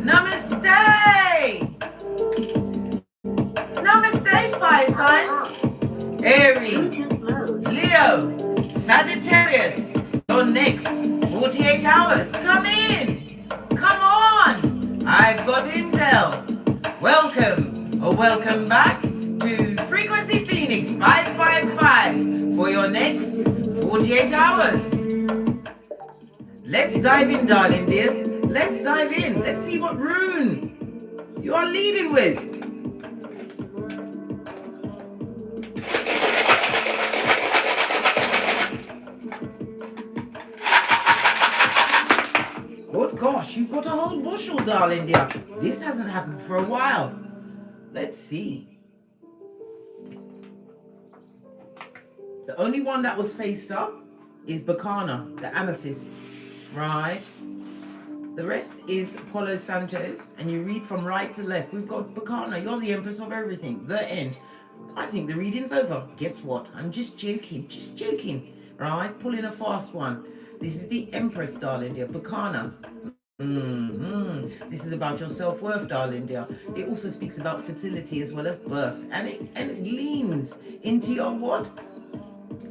Namaste! Namaste, fire signs. Aries, Leo, Sagittarius. Your next 48 hours. Come in. Come on. I've got intel. Welcome or welcome back to Frequency Phoenix 555 for your next 48 hours. Let's dive in, darling dears. Let's dive in. Let's see what rune you are leading with. Good gosh, you've got a whole bushel, darling dear. This hasn't happened for a while. Let's see. The only one that was faced up is Bacana, the amethyst, right? The rest is Palo Santos, and you read from right to left. We've got Bacana, you're the empress of everything, the end. I think the reading's over. Guess what? I'm just joking, right? Pulling a fast one. This is the empress, darling dear, Bacana. This is about your self-worth, darling dear. It also speaks about fertility as well as birth, and it leans into your what?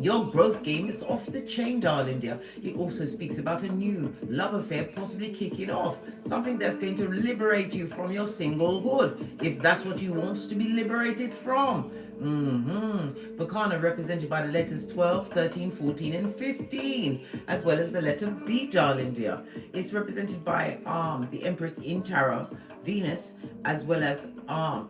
Your growth game is off the chain, darling dear. It also speaks about a new love affair possibly kicking off. Something that's going to liberate you from your singlehood, if that's what you want to be liberated from. Bacana represented by the letters 12, 13, 14, and 15, as well as the letter B, darling dear. It's represented by the Empress in Tarot, Venus, as well as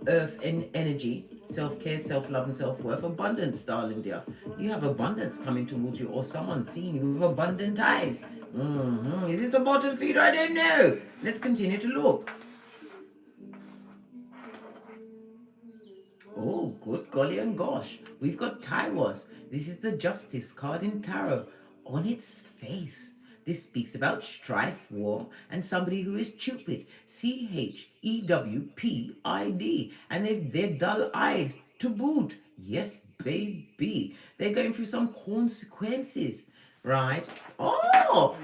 Earth and energy. Self-care, self-love, and self-worth, abundance, darling dear. You have abundance coming towards you, or someone's seeing you with abundant eyes. Is it a bottom feeder? I don't know. Let's continue to look. Oh, good golly and gosh. We've got Taiwas. This is the Justice card in Tarot. On its face, this speaks about strife, war, and somebody who is stupid. CHEWPID. And they're dull-eyed to boot. Yes, baby. They're going through some consequences, right? Oh,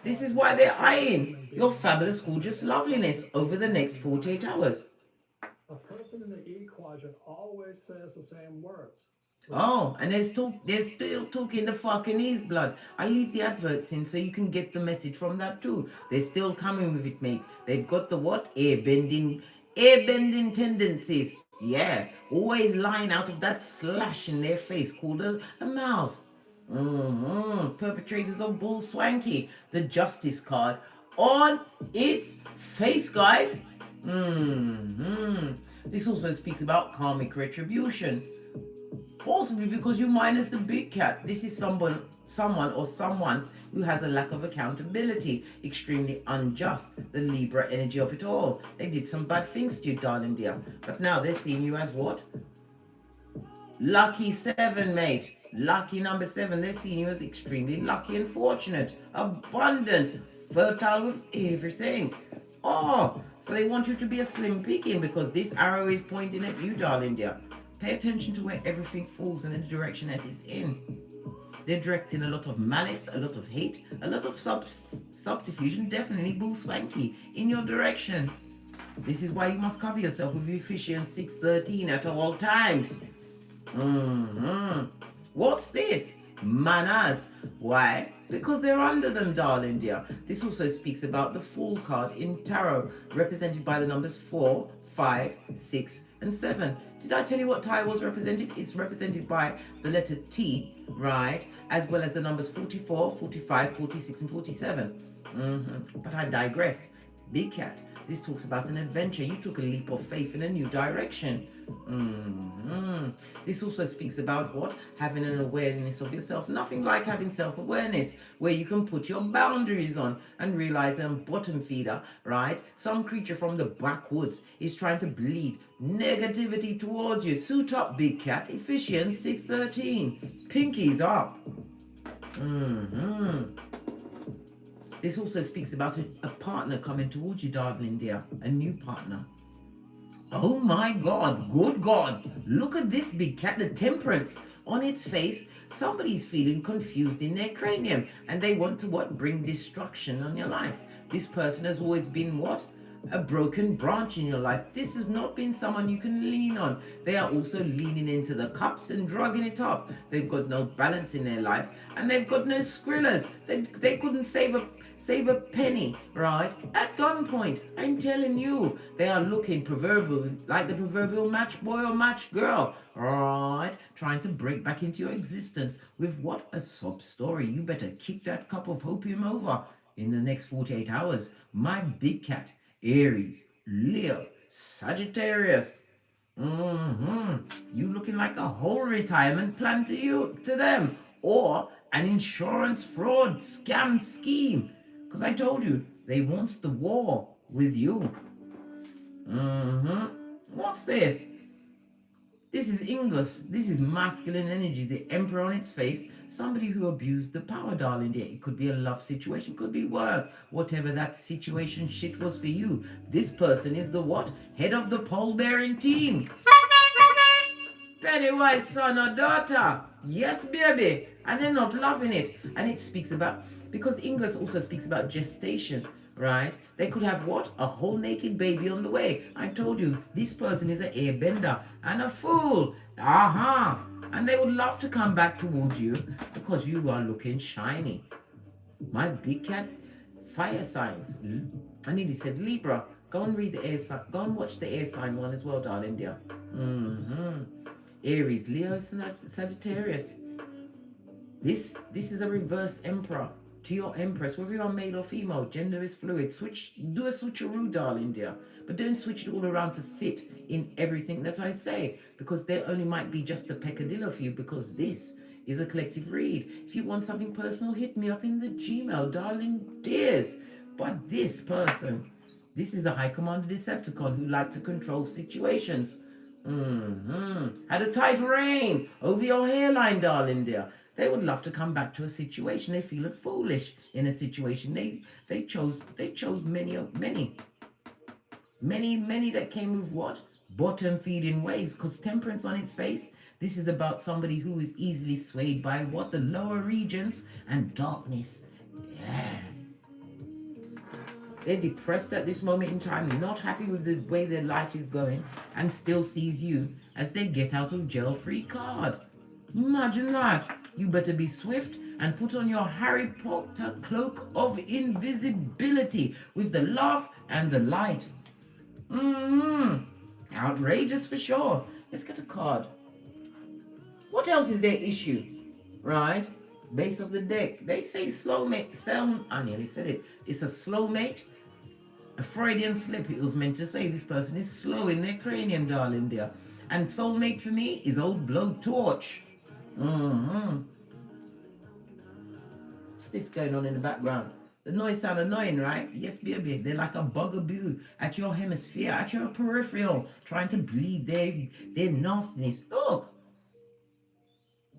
this is why they're eyeing your fabulous, gorgeous loveliness over the next 48 hours. A person in the E quadrant always says the same words. Oh, and they're still talking the fucking E's blood. I leave the adverts in so you can get the message from that too. They're still coming with it, mate. They've got the what? Airbending tendencies. Yeah, always lying out of that slash in their face called a mouth. Perpetrators of bull swanky. The Justice card on its face, guys. This also speaks about karmic retribution. Possibly because you minus the big cat. This is someone or someone's who has a lack of accountability. Extremely unjust. The Libra energy of it all. They did some bad things to you, darling dear. But now they're seeing you as what? Lucky 7, mate. Lucky number 7. They're seeing you as extremely lucky and fortunate. Abundant. Fertile with everything. Oh, so they want you to be a slim picking because this arrow is pointing at you, darling dear. Pay attention to where everything falls in the direction that it's in. They're directing a lot of malice, a lot of hate, a lot of subterfuge, and definitely bull swanky in your direction. This is why you must cover yourself with Ephesians 6:13 at all times. What's this? Manners. Why? Because they're under them, darling dear. This also speaks about the Fool card in Tarot, represented by the numbers 4, 5, 6, and 7. Did I tell you what Tarot was represented? It's represented by the letter T, right? As well as the numbers 44, 45, 46, and 47. But I digressed. Big cat. This talks about an adventure. You took a leap of faith in a new direction. This also speaks about what? Having an awareness of yourself. Nothing like having self-awareness, where you can put your boundaries on and realize I'm bottom feeder, right? Some creature from the backwoods is trying to bleed negativity towards you. Suit up, big cat. Ephesians 6:13. Pinkies up. This also speaks about a partner coming towards you, darling dear. A new partner. Oh my God, good God. Look at this big cat, the temperance on its face, somebody's feeling confused in their cranium and they want to what? Bring destruction on your life. This person has always been what? A broken branch in your life. This has not been someone you can lean on. They are also leaning into the cups and drugging it up. They've got no balance in their life and they've got no skrillers. They couldn't save a penny, right? At gunpoint. I'm telling you, they are looking proverbial, like the proverbial match boy or match girl, right? Trying to break back into your existence with what? A sob story. You better kick that cup of opium over in the next 48 hours. My big cat, Aries, Leo, Sagittarius. You looking like a whole retirement plan to them, or an insurance fraud scam scheme. Because I told you, they want the war with you. What's this? This is English. This is masculine energy. The Emperor on its face. Somebody who abused the power, darling dear. It could be a love situation. Could be work. Whatever that situation shit was for you. This person is the what? Head of the pole-bearing team. Pennywise son or daughter. Yes, baby. And they're not loving it. And it speaks about... Because English also speaks about gestation. Right? They could have what? A whole naked baby on the way. I told you, this person is an airbender and a fool. And they would love to come back towards you because you are looking shiny. My big cat, fire signs. I nearly said Libra. Go and read the air sign. Go and watch the air sign one as well, darling dear. Aries, Leo, Sagittarius. This is a reverse emperor. To your empress, whether you are male or female, gender is fluid. Do a switcheroo, darling dear, but don't switch it all around to fit in everything that I say, because there only might be just a peccadillo for you, because this is a collective read. If you want something personal, hit me up in the Gmail, darling dears. But this person, this is a high commander Decepticon who like to control situations. Had a tight rein over your hairline, darling dear. They would love to come back to a situation. They feel foolish in a situation. They chose many that came with what? Bottom feeding ways. Because temperance on its face, this is about somebody who is easily swayed by what? The lower regions and darkness. Yeah. They're depressed at this moment in time, not happy with the way their life is going, and still sees you as their get out of jail free card. Imagine that. You better be swift and put on your Harry Potter cloak of invisibility with the love and the light. Outrageous for sure. Let's get a card. What else is their issue? Right? Base of the deck. They say slow mate. I nearly said it. It's a slow mate. A Freudian slip. It was meant to say this person is slow in their cranium, darling dear. And soulmate for me is old blowtorch. What's this going on in the background? The noise sound annoying, right? Yes, baby. They're like a bugaboo at your hemisphere, at your peripheral, trying to bleed their nastiness. Look!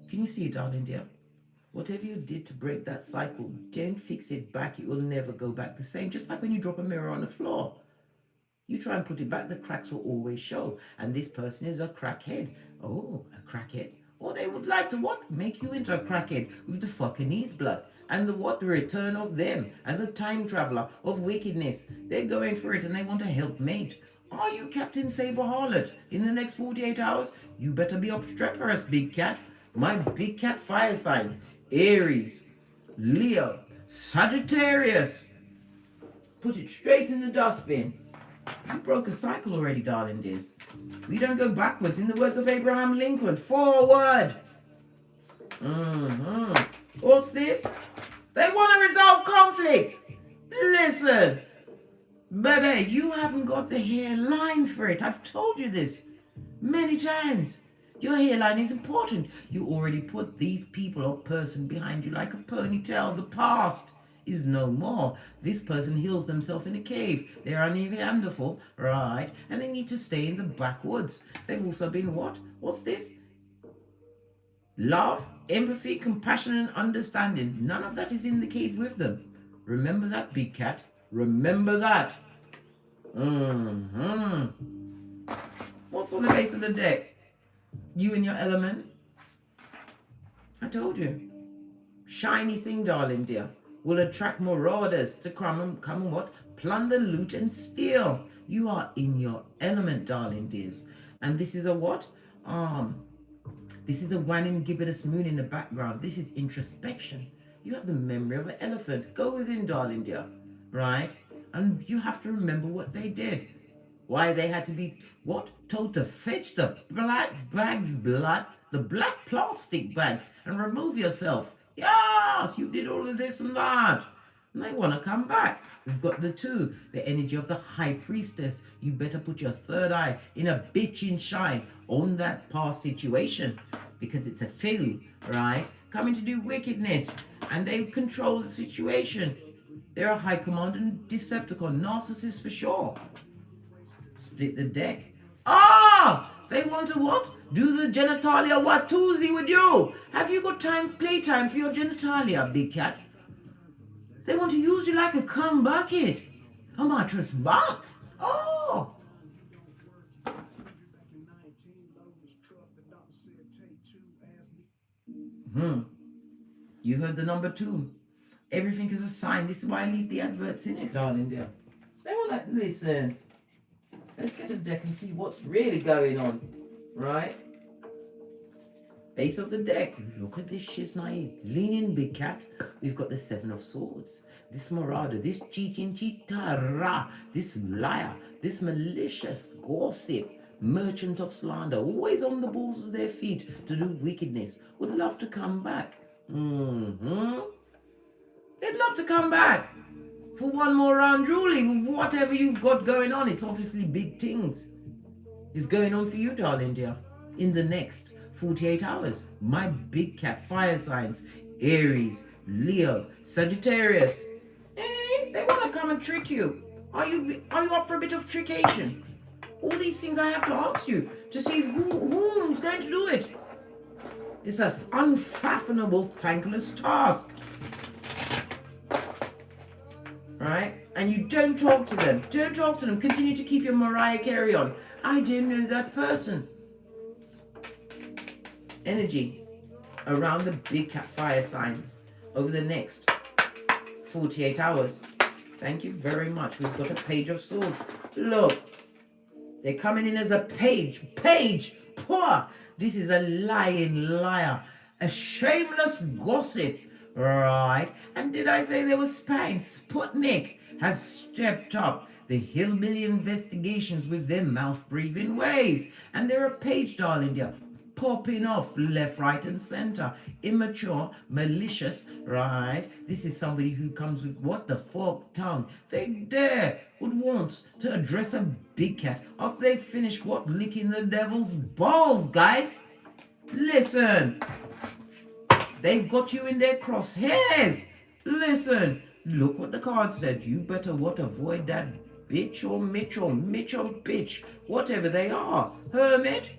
Can you see it, darling dear? Whatever you did to break that cycle, don't fix it back. It will never go back the same. Just like when you drop a mirror on the floor. You try and put it back, the cracks will always show. And this person is a crackhead. Oh, a crackhead. Or they would like to what? Make you into a crackhead with the fucking knees blood. And the what? The return of them as a time traveler of wickedness. They're going for it and they want a helpmate. Are you Captain Save a Harlot? In the next 48 hours, you better be obstreperous, big cat. My big cat fire signs. Aries, Leo, Sagittarius. Put it straight in the dustbin. You broke a cycle already, darling dears. We don't go backwards. In the words of Abraham Lincoln, forward. What's this? They want to resolve conflict. Listen, baby, you haven't got the hairline for it. I've told you this many times. Your hairline is important. You already put these people or person behind you like a ponytail. The past is no more. This person heals themselves in a cave. They are Neanderthal, right? And they need to stay in the backwoods. They've also been what? What's this? Love, empathy, compassion, and understanding. None of that is in the cave with them. Remember that, big cat. Remember that. What's on the base of the deck? You and your element. I told you. Shiny thing, darling dear, will attract marauders to come and what? Plunder, loot, and steal. You are in your element, darling dears. And this is a what? This is a waning gibbous moon in the background. This is introspection. You have the memory of an elephant. Go within, darling dear, right? And you have to remember what they did. Why they had to be, what? Told to fetch the black bags blood, the black plastic bags, and remove yourself. Yes, you did all of this and that. And they want to come back. We've got the two, the energy of the high priestess. You better put your third eye in a bitchin' shine on that past situation, because it's a few, right? Coming to do wickedness, and they control the situation. They're a high command and Decepticon, narcissist for sure. Split the deck. They want to what? Do the genitalia watusi with you. Have you got playtime for your genitalia, big cat? They want to use you like a cum bucket. A mattress buck. Oh. You heard the number 2. Everything is a sign. This is why I leave the adverts in it, darling dear. They want to listen. Let's get a deck and see what's really going on, right? Base of the deck. Look at this shiznai. Lean in, big cat. We've got the 7 of Swords. This marauder, this cheating cheatara, this liar, this malicious gossip, merchant of slander, always on the balls of their feet to do wickedness. Would love to come back. They'd love to come back for one more round, Julie, with whatever you've got going on. It's obviously big things is going on for you, darling dear, in the next 48 hours. My big cat fire signs, Aries, Leo, Sagittarius. They want to come and trick you. Are you up for a bit of triccation? All these things I have to ask you to see who's going to do it. It's an unfathomable, thankless task. Right? And you don't talk to them. Don't talk to them. Continue to keep your Mariah Carey on. I don't know that person. Energy around the big cat fire signs over the next 48 hours. Thank you very much. We've got a Page of Swords. Look. They're coming in as a page. Poor. This is a lying liar. A shameless gossip. Right. And did I say there was spying? Sputnik has stepped up the hillbilly investigations with their mouth-breathing ways. And they're a page, darling dear, popping off left, right, and center. Immature, malicious, right? This is somebody who comes with what? The forked tongue. They would want to address a big cat after they finish what? Licking the devil's balls, guys. Listen. They've got you in their crosshairs. Listen. Look what the card said. You better what? Avoid that bitch or Mitch or bitch. Whatever they are. Hermit.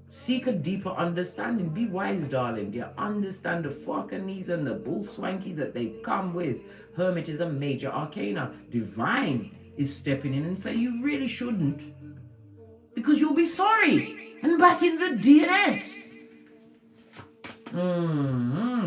Seek a deeper understanding. Be wise, darling dear. Understand the fucking and the bull swanky that they come with. Hermit is a major arcana. Divine is stepping in and saying you really shouldn't, because you'll be sorry. And back in the DNS.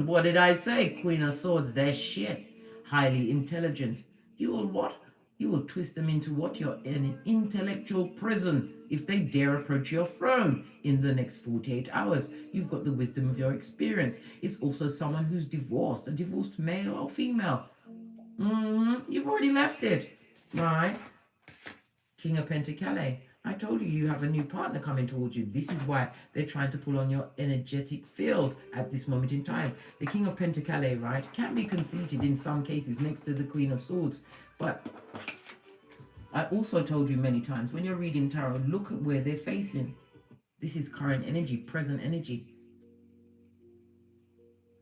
What did I say? Queen of Swords, they're shit. Highly intelligent. You will what? You will twist them into what? You're in an intellectual prison if they dare approach your throne in the next 48 hours. You've got the wisdom of your experience. It's also someone who's divorced, a divorced male or female. You've already left it, right? King of Pentacles. I told you, you have a new partner coming towards you. This is why they're trying to pull on your energetic field at this moment in time. The King of Pentacles, right, can be conceited in some cases next to the Queen of Swords. But I also told you many times, when you're reading tarot, look at where they're facing. This is current energy, present energy.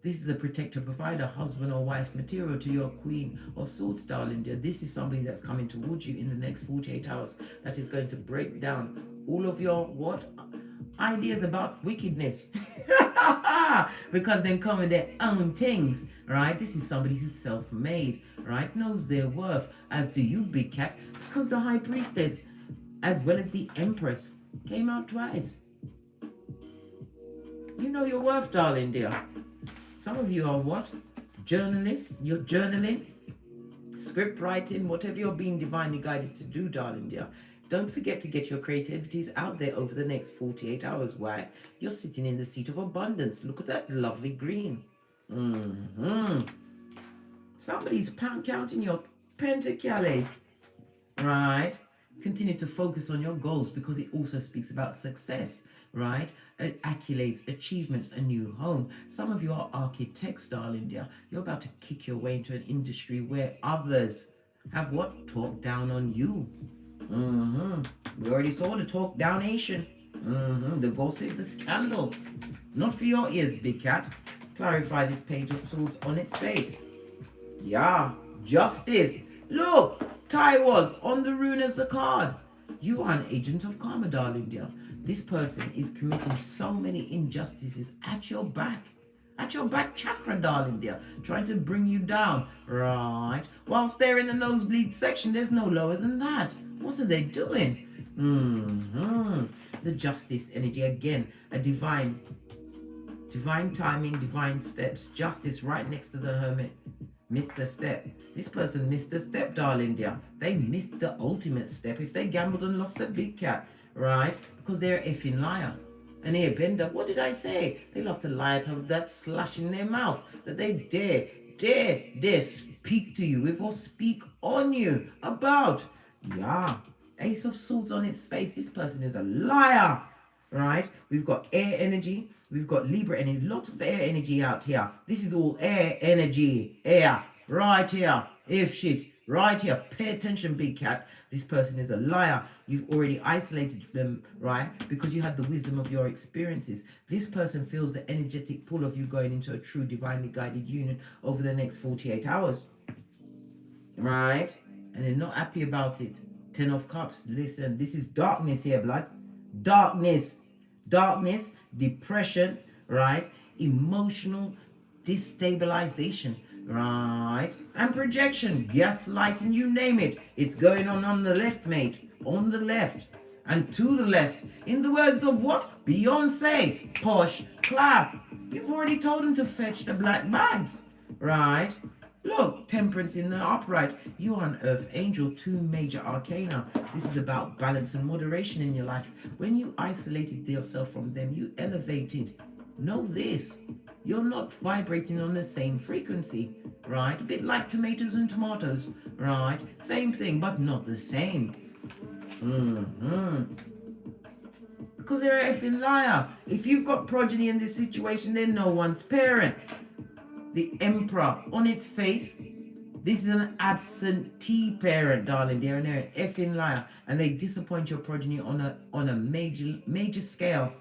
This is a protector, provider, husband or wife material to your Queen of Swords, darling dear. This is somebody that's coming towards you in the next 48 hours that is going to break down all of your, what? Ideas about wickedness. Because they come with their own things, right? This is somebody who's self-made, right? Knows their worth, as do you, big cat. Because the High Priestess, as well as the Empress, came out twice. You know your worth, darling dear. Some of you are what? Journalists. You're journaling, script writing, whatever you're being divinely guided to do, darling dear. Don't forget to get your creativities out there over the next 48 hours. Why? You're sitting in the seat of abundance. Look at that lovely green. Somebody's counting your pentacles. Right? Continue to focus on your goals, because it also speaks about success. Right? Accolades, achievements, a new home. Some of you are architects, darling dear. You're about to kick your way into an industry where others have what? Talked down on you. We already saw the talk downation. The gossip, the scandal. Not for your ears, big cat. Clarify this page of swords on its face. Yeah, justice. Look, Ty was on the rune as the card. You are an agent of karma, darling dear. This person is committing so many injustices at your back chakra, darling dear, trying to bring you down, right? Whilst they're in the nosebleed section, there's no lower than that. What are they doing? The justice energy again, a divine timing, divine steps, justice right next to the hermit. Missed a step. This person missed a step, darling dear. They missed the ultimate step if they gambled and lost a big cat, right? Because they're a effing liar. And here, Bender, what did I say? They love to lie out of that slash in their mouth that they dare speak to you with or speak on you about. Yeah, Ace of Swords on its face. This person is a liar, right? We've got air energy. We've got Libra energy. Lots of air energy out here. This is all air energy. Air, right here. If shit, right here. Pay attention, big cat. This person is a liar. You've already isolated them, right? Because you had the wisdom of your experiences. This person feels the energetic pull of you going into a true divinely guided union over the next 48 hours. Right? And they're not happy about it. 10 of Cups. Listen, this is darkness here, blood. Darkness, depression, right? Emotional destabilization, right? And projection, gaslighting, you name it. It's going on the left, mate. On the left. And to the left. In the words of what? Beyonce. Posh clap. You've already told them to fetch the black bags, right? Look, temperance in the upright. You are an earth angel, 2 major arcana. This is about balance and moderation in your life. When you isolated yourself from them, you elevated. Know this. You're not vibrating on the same frequency, right? A bit like tomatoes and tomatoes, right? Same thing, but not the same. Because they're an effing liar. If you've got progeny in this situation, they're no one's parent. The Emperor on its face. This is an absentee parent, darling dear, and they're an effing liar, and they disappoint your progeny on a major scale.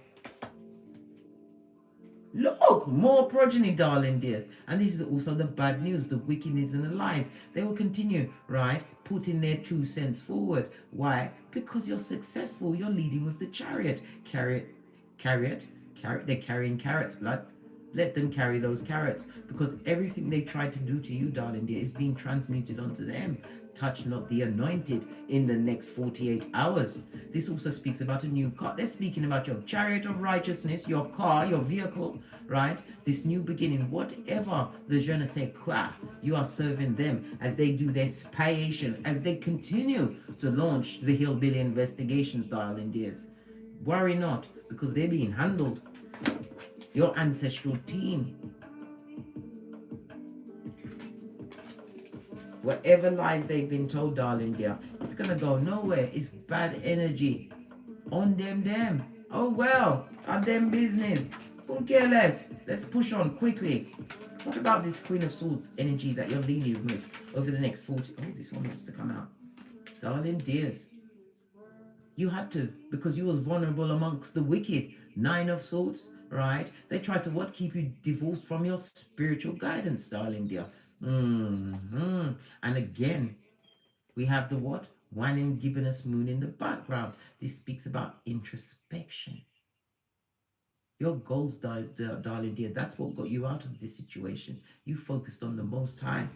Look, more progeny, darling dears, and this is also the bad news, the wickedness and the lies. They will continue, right, putting their 2 cents forward. Why? Because you're successful. You're leading with the chariot. Carrot. They're carrying carrots, blood. Let them carry those carrots, because everything they tried to do to you, darling dear, is being transmuted onto them. Touch not the anointed in the next 48 hours. This also speaks about a new car. They're speaking about your chariot of righteousness, your car, your vehicle, right? This new beginning, whatever the je ne sais quoi, you are serving them as they do their spiation, as they continue to launch the hillbilly investigations, darling dears. Worry not, because they're being handled. Your ancestral team. Whatever lies they've been told, darling dear, it's gonna go nowhere. It's bad energy. On them. Oh well, are them business. Don't care less. Let's push on quickly. What about this Queen of Swords energy that you're leading with over the next 40? Oh, this one wants to come out. Darling dears. You had to, because you was vulnerable amongst the wicked. 9 of Swords. Right? They try to what? Keep you divorced from your spiritual guidance, darling dear. And again, we have the what? Waning gibbonous moon in the background. This speaks about introspection. Your goals, darling dear, that's what got you out of this situation. You focused on the Most High.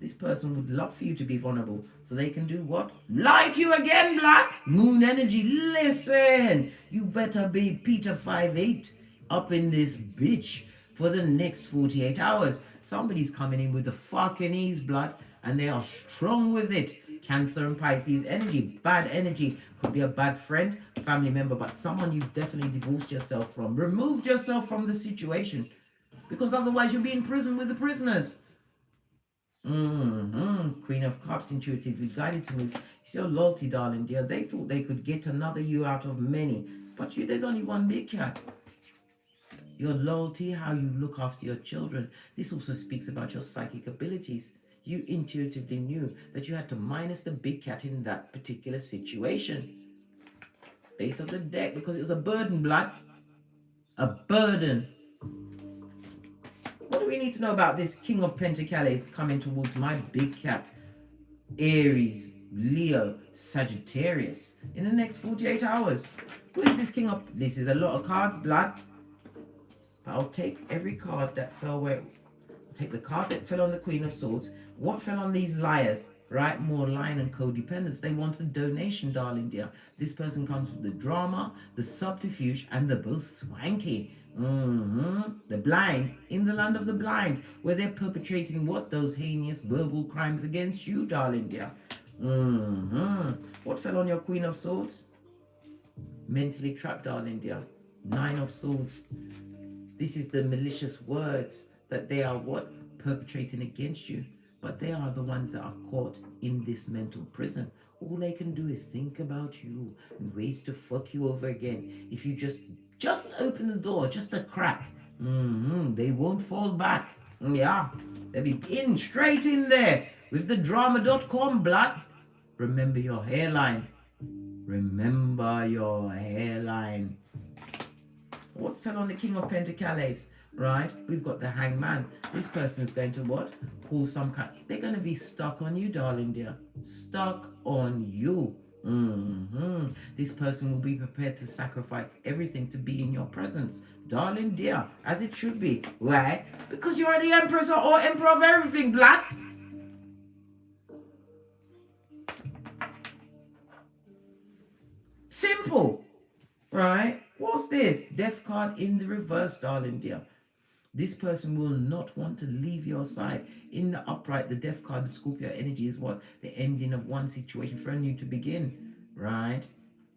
This person would love for you to be vulnerable, so they can do what? Lie to you again, black moon energy. Listen, you better be Peter 5'8". up in this bitch for the next 48 hours. Somebody's coming in with the fucking ease, blood, and they are strong with it. Cancer and Pisces energy, bad energy. Could be a bad friend, family member, but someone you've definitely divorced yourself from. Removed yourself from the situation, because otherwise you'll be in prison with the prisoners. Queen of Cups, intuitively guided to move. It's your loyalty, darling dear. They thought they could get another you out of many, but there's only one big cat. Your loyalty, how you look after your children. This also speaks about your psychic abilities. You intuitively knew that you had to minus the big cat in that particular situation. Base of the deck, because it was a burden, blood. A burden. What do we need to know about this King of Pentacles coming towards my big cat? Aries, Leo, Sagittarius. In the next 48 hours. Who is this King of... This is a lot of cards, blood. But I'll take every card that fell where... I'll take the card that fell on the Queen of Swords. What fell on these liars? Right? More lying and codependence. They want a donation, darling dear. This person comes with the drama, the subterfuge, and the both swanky. The blind, in the land of the blind, where they're perpetrating what? Those heinous verbal crimes against you, darling dear. What fell on your Queen of Swords? Mentally trapped, darling dear. Nine of Swords. This is the malicious words that they are what? Perpetrating against you. But they are the ones that are caught in this mental prison. All they can do is think about you and ways to fuck you over again. If you just open the door, just a crack. They won't fall back. Yeah, they'll be in, straight in there with the drama.com, blood. Remember your hairline. Remember your hairline. What fell on the King of Pentacles? Right, we've got the Hangman. This person's going to what? Pull some kind. They're going to be stuck on you, darling dear. Stuck on you. This person will be prepared to sacrifice everything to be in your presence, darling dear, as it should be. Why? Because you are the empress or emperor of everything, black. Simple, right? What's this? Death card in the reverse, darling dear. This person will not want to leave your side. In the upright, the death card, the Scorpio energy is what? The ending of one situation for a new to begin, right?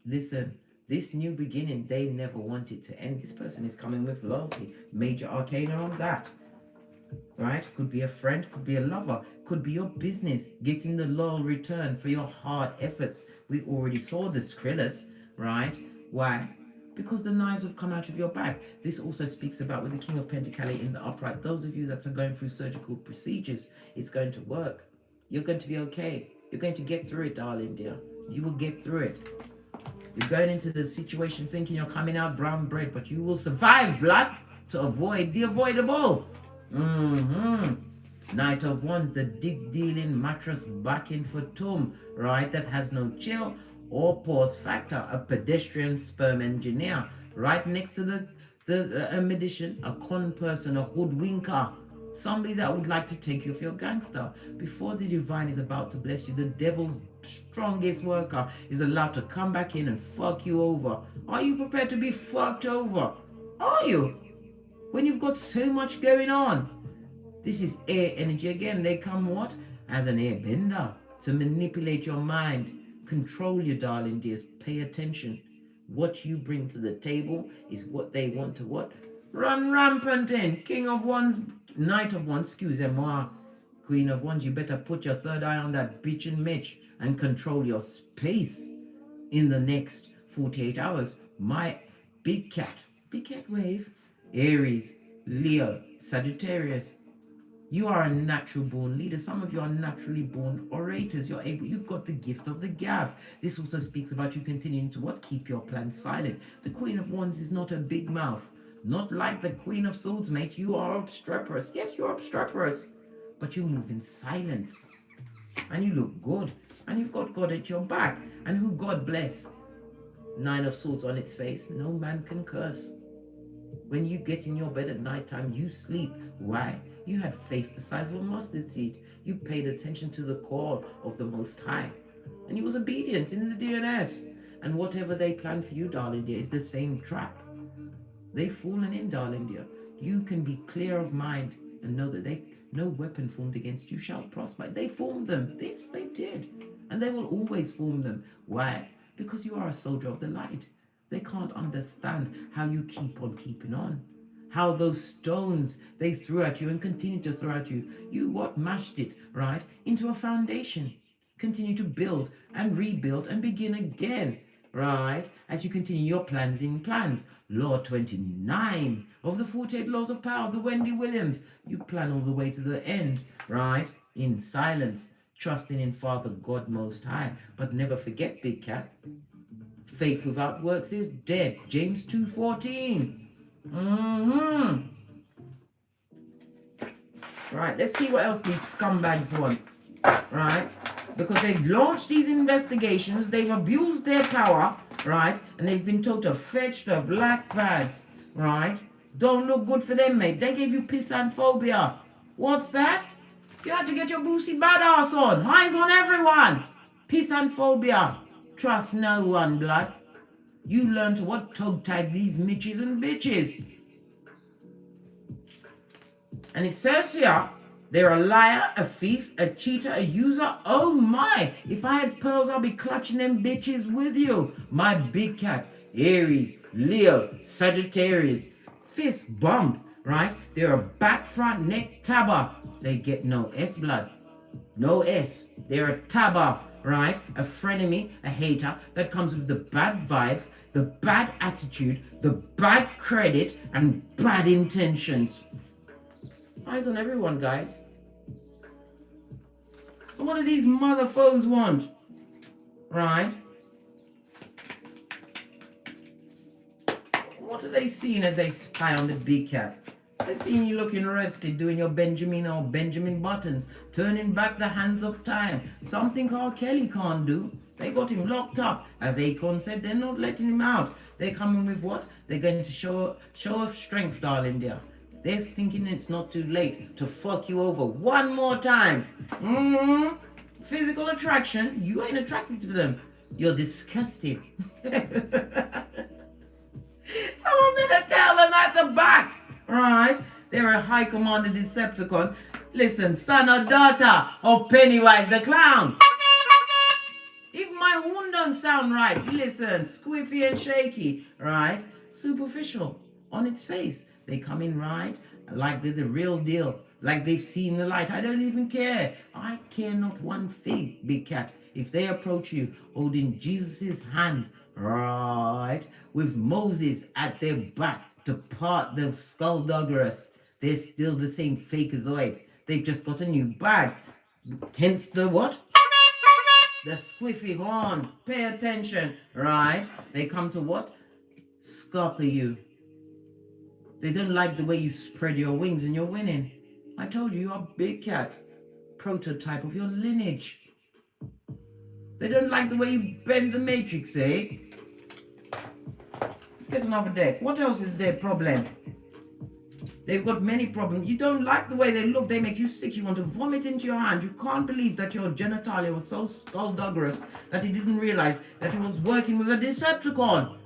Listen, this new beginning, they never want it to end. This person is coming with loyalty. Major arcana on that, right? Could be a friend, could be a lover, could be your business, getting the loyal return for your hard efforts. We already saw the Skrillers, right? Why? Because the knives have come out of your bag. This also speaks about with the King of Pentacles in the upright. Those of you that are going through surgical procedures, it's going to work. You're going to be okay. You're going to get through it, darling dear. You will get through it. You're going into the situation thinking you're coming out brown bread, but you will survive, blood, to avoid the avoidable. Knight of Wands, the dig-dealing mattress backing for tomb, right? That has no chill or pause factor. A pedestrian sperm engineer, right next to the magician, a con person, a hoodwinker, somebody that would like to take you off your gangster. Before the divine is about to bless you, the devil's strongest worker is allowed to come back in and fuck you over. Are you prepared to be fucked over? Are you? When you've got so much going on. This is air energy again. They come what? As an airbender to manipulate your mind. Control your darling dears. Pay attention. What you bring to the table is what they want to what? Run rampant in. King of Wands, Knight of Wands, excusez-moi. Queen of Wands, you better put your third eye on that bitch and Mitch and control your space in the next 48 hours. My big cat wave. Aries, Leo, Sagittarius. You are a natural born leader. Some of you are naturally born orators. You've got the gift of the gab. This also speaks about you continuing to what? Keep your plans silent. The Queen of Wands is not a big mouth. Not like the Queen of Swords, mate. You are obstreperous. Yes, you're obstreperous. But you move in silence. And you look good. And you've got God at your back. And who God bless? Nine of Swords on its face. No man can curse. When you get in your bed at night time, you sleep. Why? You had faith the size of a mustard seed. You paid attention to the call of the Most High. And you was obedient in the DNS. And whatever they plan for you, darling dear, is the same trap. They've fallen in, darling dear. You can be clear of mind and know that no weapon formed against you shall prosper. They formed them. Yes, they did. And they will always form them. Why? Because you are a soldier of the light. They can't understand how you keep on keeping on. How those stones they threw at you and continue to throw at you, mashed it, right, into a foundation. Continue to build and rebuild and begin again, right, as you continue your plans in plans. Law 29 of the 48 Laws of Power, the Wendy Williams. You plan all the way to the end, right, in silence, trusting in Father God Most High. But never forget, Big Cat, faith without works is dead. James 2:14. Right, let's see what else these scumbags want. Right, because they've launched these investigations, they've abused their power, right, and they've been told to fetch the black bags, right. Don't look good for them, mate. They gave you piss and phobia. What's that? You had to get your boosie badass on. Eyes on everyone. Piss and phobia. Trust no one, blood. You learn to what? Toe tag these mitches and bitches. And it says here, they're a liar, a thief, a cheater, a user. Oh my, if I had pearls, I'll be clutching them bitches with you. My Big Cat, Aries, Leo, Sagittarius, fist bump, right? They're a back front neck tabber. They get no S, blood. No S. They're a tabber, right? A frenemy, a hater that comes with the bad vibes, the bad attitude, the bad credit, and bad intentions. Eyes on everyone, guys. So what do these mother foes want? Right? What are they seeing as they spy on the Big Cat? They're seeing you looking rested, doing your Benjamin or Benjamin buttons, turning back the hands of time. Something R. Kelly can't do. They got him locked up. As Akon said, they're not letting him out. They're coming with what? They're going to show off strength, darling dear. They're thinking it's not too late to fuck you over one more time. Physical attraction, you ain't attracted to them. You're disgusted. Someone better tell them at the back. Right? They're a high commander Decepticon. Listen, son or daughter of Pennywise the Clown. If my horn don't sound right, listen, squiffy and shaky, right? Superficial on its face. They come in right like they're the real deal, like they've seen the light. I don't even care. I care not one fig, Big Cat. If they approach you holding Jesus' hand, right, with Moses at their back to part the skullduggerous, they're still the same fakeazoid. They've just got a new bag. Hence the what? The squiffy horn. Pay attention, right? They come to what? Scupper you. They don't like the way you spread your wings and you're winning. I told you, you're a Big Cat. Prototype of your lineage. They don't like the way you bend the matrix, eh? Let's get another deck. What else is their problem? They've got many problems. You don't like the way they look. They make you sick. You want to vomit into your hand. You can't believe that your genitalia was so skullduggerous that he didn't realize that he was working with a Decepticon.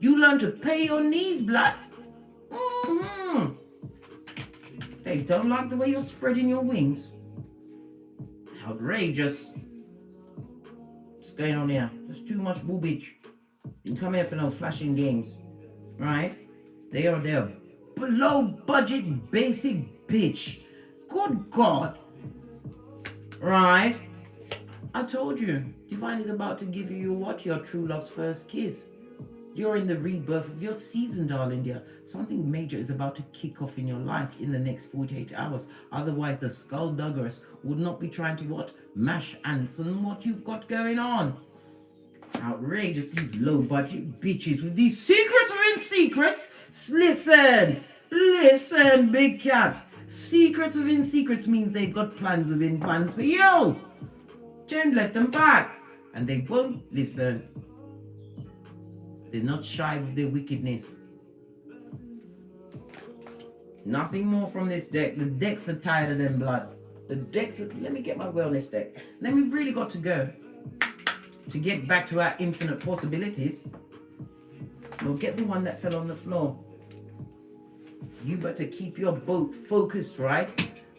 You learn to pay your knees, blood. They don't like the way you're spreading your wings. Outrageous. What's going on here? There's too much boobage. You come here for no flashing games. Right? They are there. Below budget basic bitch. Good God. Right? I told you. Divine is about to give you what? Your true love's first kiss. You're in the rebirth of your season, darling dear. Something major is about to kick off in your life in the next 48 hours. Otherwise, the skullduggerous would not be trying to what? Mash ants on what you've got going on. Outrageous, these low-budget bitches with these secrets within secrets. Listen, Big Cat. Secrets within secrets means they've got plans within plans for you. Don't let them back. And they won't listen. They're not shy with their wickedness. Nothing more from this deck. The decks are tired of them, blood. The decks are... Let me get my wellness deck. Then we've really got to go. To get back to our infinite possibilities. Well, get the one that fell on the floor. You better keep your boat focused, right?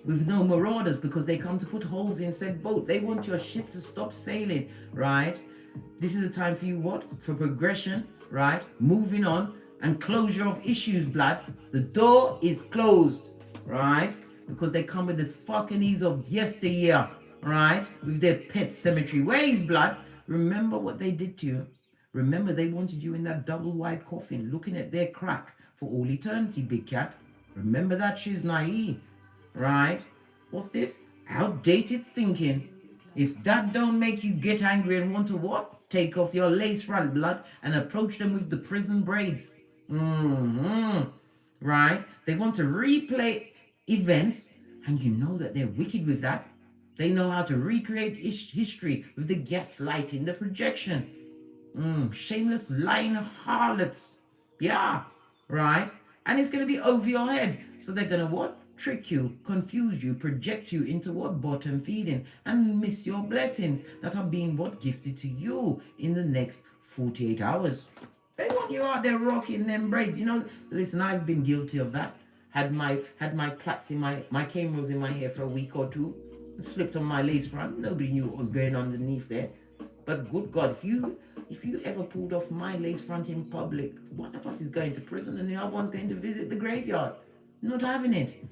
With no marauders, because they come to put holes in said boat. They want your ship to stop sailing, right? This is a time for you, what? For progression, right? Moving on and closure of issues, blood. The door is closed, right? Because they come with this fucking ease of yesteryear, right? With their pet cemetery ways, blood. Remember what they did to you. Remember they wanted you in that double wide coffin, looking at their crack for all eternity, big cat. Remember that she's naive, right? What's this? Outdated thinking. If that don't make you get angry and want to what? Take off your lace front, blood, and approach them with the prison braids. Right? They want to replay events, and you know that they're wicked with that. They know how to recreate history with the gaslighting, the projection. Shameless lying harlots. Yeah, right? And it's going to be over your head. So they're going to what? Trick you, confuse you, project you into what? Bottom feeding, and miss your blessings that are being what? Gifted to you in the next 48 hours. They want you out there rocking them braids. You know, listen, I've been guilty of that. Had my plaits in my cane was in my hair for a week or two. Slipped on my lace front. Nobody knew what was going on underneath there. But good God, if you ever pulled off my lace front in public, one of us is going to prison and the other one's going to visit the graveyard. Not having it.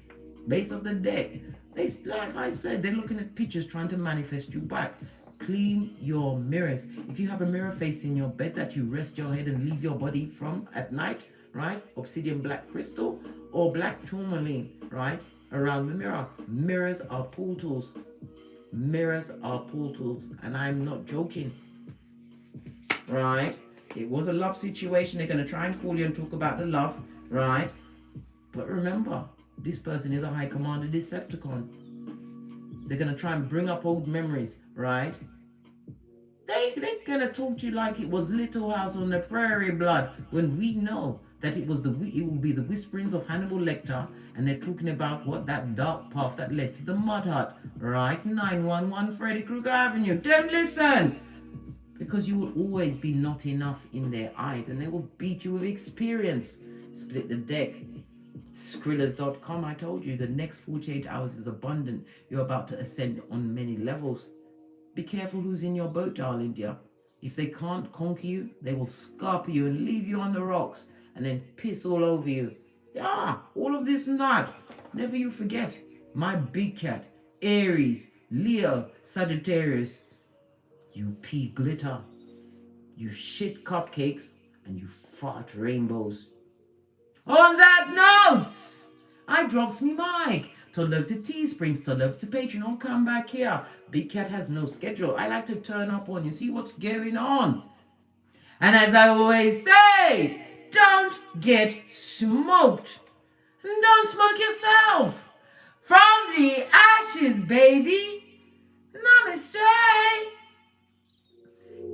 Base of the deck. They, like I said, they're looking at pictures trying to manifest you back. Clean your mirrors. If you have a mirror facing your bed that you rest your head and leave your body from at night, right? Obsidian black crystal or black tourmaline, right? Around the mirror. Mirrors are portals. Mirrors are portals. And I'm not joking. Right? It was a love situation. They're going to try and call you and talk about the love, right? But remember, this person is a high commander Decepticon. They're going to try and bring up old memories, right? They're going to talk to you like it was Little House on the Prairie, blood, when we know that it will be the whisperings of Hannibal Lecter, and they're talking about what? That dark path that led to the Mud Hut, right? 911 Freddy Krueger Avenue. Don't listen! Because you will always be not enough in their eyes, and they will beat you with experience. Split the deck. Skrillers.com, I told you, the next 48 hours is abundant. You're about to ascend on many levels. Be careful who's in your boat, darling dear. If they can't conquer you, they will scarper you and leave you on the rocks and then piss all over you. Yeah, all of this and that. Never you forget, my big cat, Aries, Leo, Sagittarius. You pee glitter, you shit cupcakes, and you fart rainbows. On that note, I drops me mic. To love to Teesprings, to love to Patreon, come back here. Big Cat has no schedule. I like to turn up on you, see what's going on. And as I always say, don't get smoked. And don't smoke yourself. From the ashes, baby. Namaste.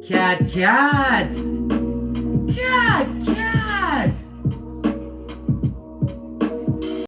Cat, cat. Cat, cat.